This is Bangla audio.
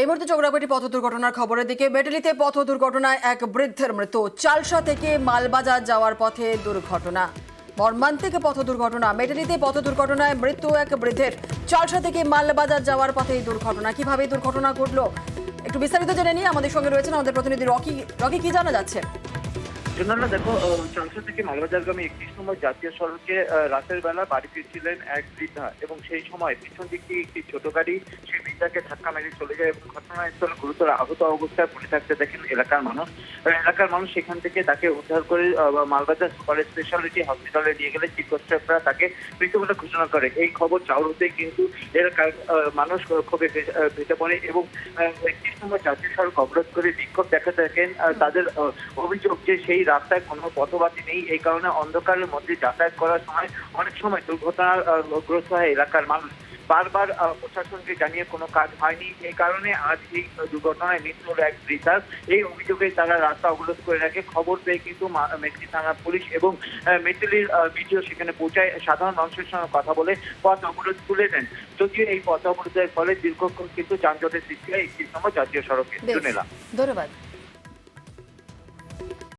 এই মুহূর্তে চোখরাপেটি পথ দুর্ঘটনার খবরের দিকে। মেটালিতে পথ দুর্ঘটনায় এক বৃদ্ধের মৃত্যু। চালসা থেকে মালবাজার যাওয়ার পথে দুর্ঘটনা, মর্মান্তিক পথ দুর্ঘটনা। মেটালিতে পথ দুর্ঘটনায় মৃত্যু এক বৃদ্ধের। চালসা থেকে মালবাজার যাওয়ার পথে এই দুর্ঘটনা। কিভাবে এই দুর্ঘটনা ঘটলো একটু বিস্তারিত জেনে নিয়ে আমাদের সঙ্গে রয়েছেন আমাদের প্রতিনিধি রকি। রকি, কি জানা যাচ্ছে? জন্য দেখো, চালসা থেকে মালবাজারগামী 31 নম্বর জাতীয় সড়কে রাতের বেলা বাড়ি ফিরছিলেন এক বৃদ্ধা এবং সেই সময় পিছন দিক থেকে একটি ছোট গাড়ি সেই বৃদ্ধাকে ধাক্কা মেরে চলে যায় এবং ঘটনাস্থলে গুরুতর আহত অবস্থায় পড়ে থাকতে দেখেন এলাকার মানুষ সেখান থেকে তাকে উদ্ধার করে মালবাজার সুপার স্পেশালিটি হসপিটালে নিয়ে গেলে চিকিৎসকরা তাকে মৃত বলে ঘোষণা করে। এই খবর চাউর হতেই কিন্তু এলাকার মানুষ ক্ষোভে ফেটে পড়ে এবং 31 নম্বর জাতীয় সড়ক অবরোধ করে বিক্ষোভ দেখাতে থাকেন। তাদের অভিযোগ যে সেই রাস্তায় কোনো পথবাতি নেই, এই কারণে অন্ধকারের মধ্যে যাতায়াত করার সময় অনেক সময় দুর্ঘটনাগ্রস্ত হয় এলাকার মানুষ। বারবার প্রশাসনকে জানিয়ে কোনো কাজ হয়নি, এই কারণে আজ এই দুর্ঘটনায় মৃত্যু হলো এক বৃদ্ধার। এই অভিযোগে তারা রাস্তা অবরোধ করে রাখে। খবর পেয়ে কিন্তু মেটলি থানা পুলিশ এবং মেটলির বিডিও সেখানে পৌঁছায়, সাধারণ মানুষের সঙ্গে কথা বলে পথ অবরোধ তুলে দেন। যদিও এই পথ অবরোধের ফলে দীর্ঘক্ষণ কিন্তু যানজটের সৃষ্টি হয় 31 নম্বর জাতীয় সড়কে। ধন্যবাদ।